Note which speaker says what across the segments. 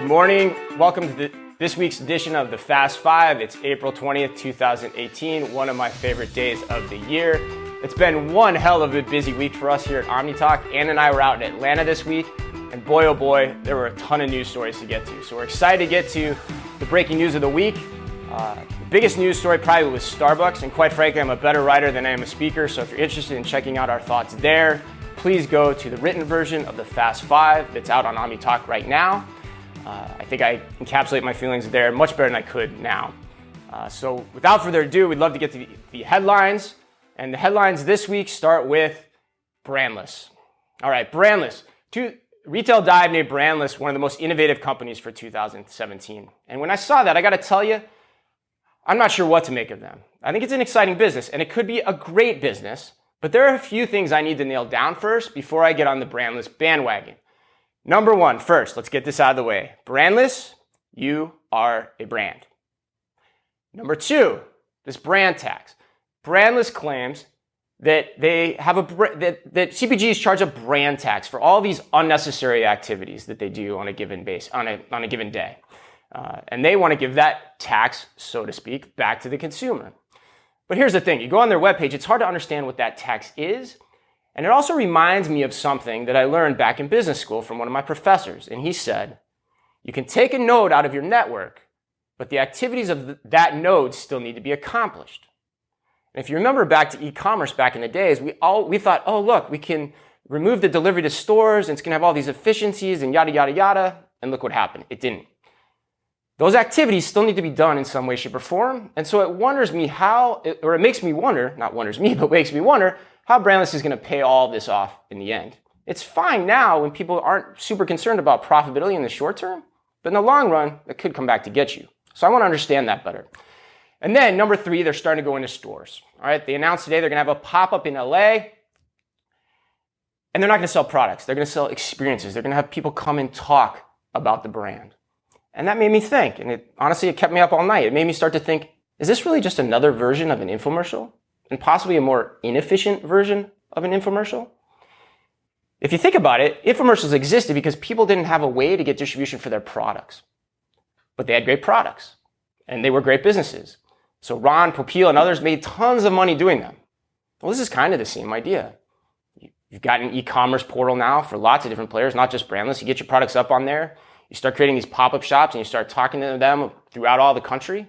Speaker 1: morning. Welcome to this week's edition of the Fast Five. It's April 20th, 2018, one of my favorite days of the year. It's been one hell of a busy week for us here at OmniTalk. Ann and I were out in Atlanta this week, and boy, oh boy, there were a ton of news stories to get to. So we're excited to get to the breaking news of the week. The biggest news story probably was Starbucks, and quite frankly, I'm a better writer than I am a speaker, so if you're interested in checking out our thoughts there, please go to the written version of the Fast Five that's out on OmniTalk right now. I think I encapsulate my feelings there much better than I could now. So without further ado, we'd love to get to the headlines. And the headlines this week start with Brandless. All right, Brandless. Retail dive named Brandless one of the most innovative companies for 2017. And when I saw that, I got to tell you, I'm not sure what to make of them. I think it's an exciting business, and it could be a great business, but there are a few things I need to nail down first before I get on the Brandless bandwagon. Number one, first, let's get this out of the way. Brandless, you are a brand. Number two, this brand tax. Brandless claims that they have that CPGs charge a brand tax for all these unnecessary activities that they do on a given day. And they want to give that tax, so to speak, back to the consumer. But here's the thing. You go on their webpage, it's hard to understand what that tax is. And it also reminds me of something that I learned back in business school from one of my professors. And he said, you can take a node out of your network, but the activities of that node still need to be accomplished. And if you remember back to e-commerce back in the days, we thought, oh, look, we can remove the delivery to stores and it's going to have all these efficiencies and yada, yada, yada. And look what happened. It didn't. Those activities still need to be done in some way, shape, or form. And so it makes me wonder how Brandless is going to pay all this off in the end. It's fine now when people aren't super concerned about profitability in the short term, but in the long run, it could come back to get you. So I want to understand that better. And then number three, they're starting to go into stores. All right, they announced today they're going to have a pop-up in LA, and they're not going to sell products. They're going to sell experiences. They're going to have people come and talk about the brand. And that made me think, and honestly, it kept me up all night. It made me start to think, is this really just another version of an infomercial? And possibly a more inefficient version of an infomercial? If you think about it, infomercials existed because people didn't have a way to get distribution for their products. But they had great products, and they were great businesses. So Ron Popeil and others made tons of money doing them. Well, this is kind of the same idea. You've got an e-commerce portal now for lots of different players, not just Brandless. You get your products up on there. You start creating these pop-up shops, and you start talking to them throughout all the country.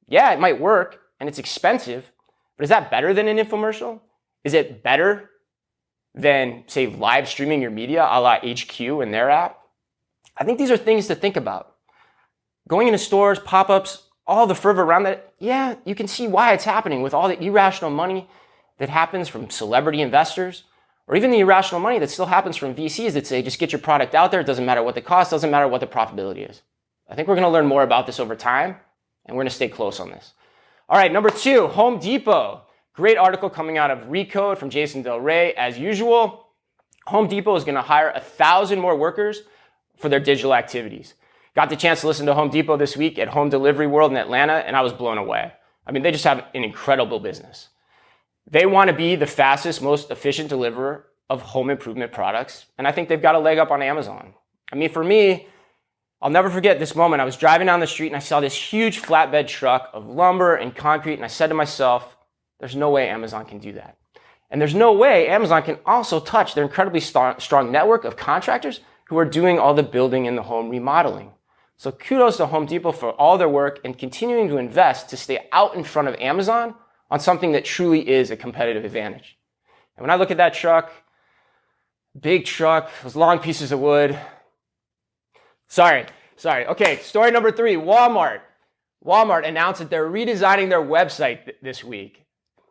Speaker 1: Yeah, it might work, and it's expensive. But is that better than an infomercial? Is it better than, say, live streaming your media a la HQ and their app? I think these are things to think about. Going into stores, pop-ups, all the fervor around that, yeah, you can see why it's happening with all the irrational money that happens from celebrity investors, or even the irrational money that still happens from VCs that say, just get your product out there, it doesn't matter what the cost, doesn't matter what the profitability is. I think we're going to learn more about this over time, and we're going to stay close on this. All right, number two, Home Depot. Great article coming out of Recode from Jason Del Rey. As usual, Home Depot is going to hire 1,000 more workers for their digital activities. Got the chance to listen to Home Depot this week at Home Delivery World in Atlanta, and I was blown away. I mean, they just have an incredible business. They want to be the fastest, most efficient deliverer of home improvement products, and I think they've got a leg up on Amazon. I mean, for me, I'll never forget this moment. I was driving down the street and I saw this huge flatbed truck of lumber and concrete, and I said to myself, there's no way Amazon can do that. And there's no way Amazon can also touch their incredibly strong network of contractors who are doing all the building and the home remodeling. So kudos to Home Depot for all their work and continuing to invest to stay out in front of Amazon on something that truly is a competitive advantage. And when I look at that truck, big truck, those long pieces of wood. Sorry. Okay, story number three, Walmart. Walmart announced that they're redesigning their website this week.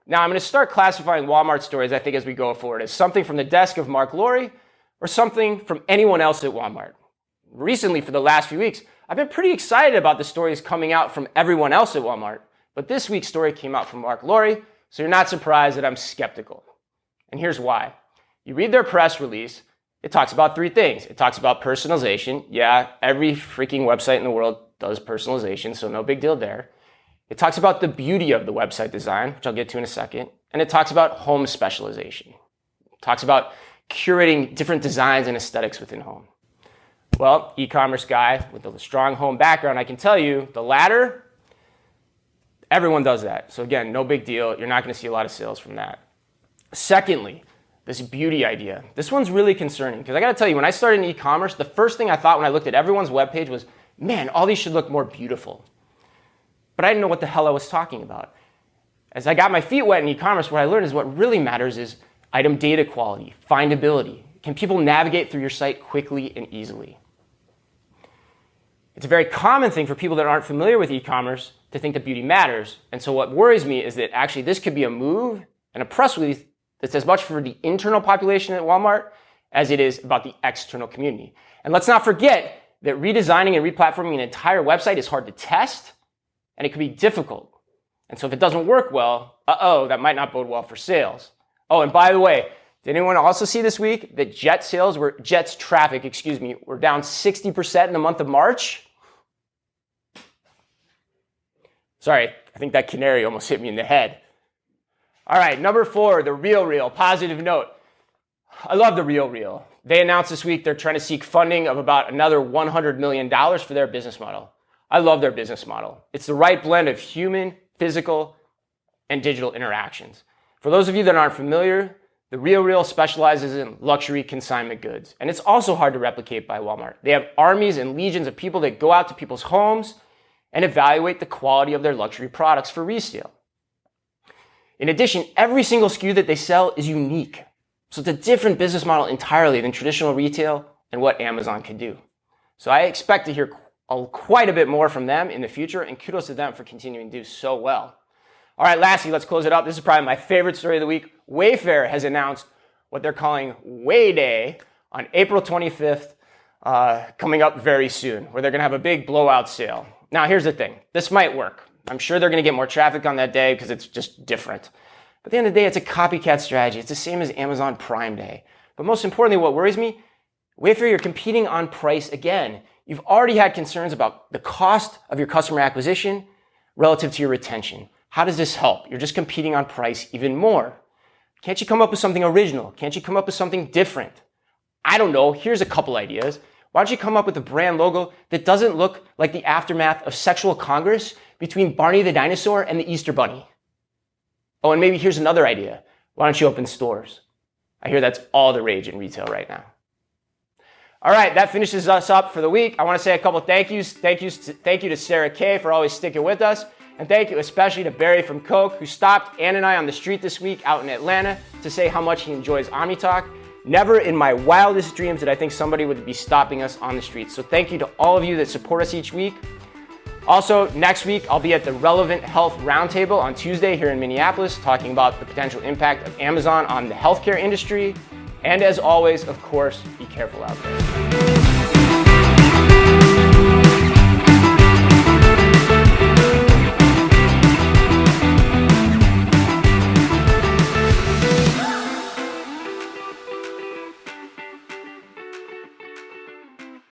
Speaker 1: Now, I'm going to start classifying Walmart stories, I think, as we go forward, as something from the desk of Mark Lowry or something from anyone else at Walmart. Recently, for the last few weeks, I've been pretty excited about the stories coming out from everyone else at Walmart, but this week's story came out from Mark Lowry, so you're not surprised that I'm skeptical. And here's why. You read their press release, it talks about three things. It talks about personalization. Yeah, every freaking website in the world does personalization, so no big deal there. It talks about the beauty of the website design, which I'll get to in a second. And it talks about home specialization. It talks about curating different designs and aesthetics within home. Well, e-commerce guy with a strong home background, I can tell you the latter, everyone does that. So again, no big deal. You're not going to see a lot of sales from that. Secondly, this beauty idea. This one's really concerning because I got to tell you, when I started in e-commerce, the first thing I thought when I looked at everyone's webpage was, man, all these should look more beautiful. But I didn't know what the hell I was talking about. As I got my feet wet in e-commerce, what I learned is what really matters is item data quality, findability. Can people navigate through your site quickly and easily? It's a very common thing for people that aren't familiar with e-commerce to think that beauty matters. And so what worries me is that actually this could be a move and a press release that's as much for the internal population at Walmart as it is about the external community. And let's not forget that redesigning and replatforming an entire website is hard to test, and it can be difficult. And so if it doesn't work well, that might not bode well for sales. Oh, and by the way, did anyone also see this week that Jet's traffic, were down 60% in the month of March? Sorry, I think that canary almost hit me in the head. All right, number 4, the Real, positive note. I love the Real. They announced this week they're trying to seek funding of about another $100 million for their business model. I love their business model. It's the right blend of human, physical, and digital interactions. For those of you that aren't familiar, the Real specializes in luxury consignment goods, and it's also hard to replicate by Walmart. They have armies and legions of people that go out to people's homes and evaluate the quality of their luxury products for resale. In addition, every single SKU that they sell is unique. So it's a different business model entirely than traditional retail and what Amazon can do. So I expect to hear quite a bit more from them in the future, and kudos to them for continuing to do so well. All right, lastly, let's close it up. This is probably my favorite story of the week. Wayfair has announced what they're calling Way Day on April 25th, coming up very soon, where they're going to have a big blowout sale. Now, here's the thing. This might work. I'm sure they're going to get more traffic on that day because it's just different. But at the end of the day, it's a copycat strategy. It's the same as Amazon Prime Day. But most importantly, what worries me, Wayfair, you're competing on price again. You've already had concerns about the cost of your customer acquisition relative to your retention. How does this help? You're just competing on price even more. Can't you come up with something original? Can't you come up with something different? I don't know. Here's a couple ideas. Why don't you come up with a brand logo that doesn't look like the aftermath of sexual congress between Barney the Dinosaur and the Easter Bunny? Oh, and maybe here's another idea. Why don't you open stores? I hear that's all the rage in retail right now. All right, that finishes us up for the week. I want to say a couple thank yous. Thank you to Sarah Kay for always sticking with us. And thank you especially to Barry from Coke, who stopped Ann and I on the street this week out in Atlanta to say how much he enjoys OmniTalk. Never in my wildest dreams did I think somebody would be stopping us on the street. So thank you to all of you that support us each week. Also, next week, I'll be at the Relevant Health Roundtable on Tuesday here in Minneapolis, talking about the potential impact of Amazon on the healthcare industry. And as always, of course, be careful out there.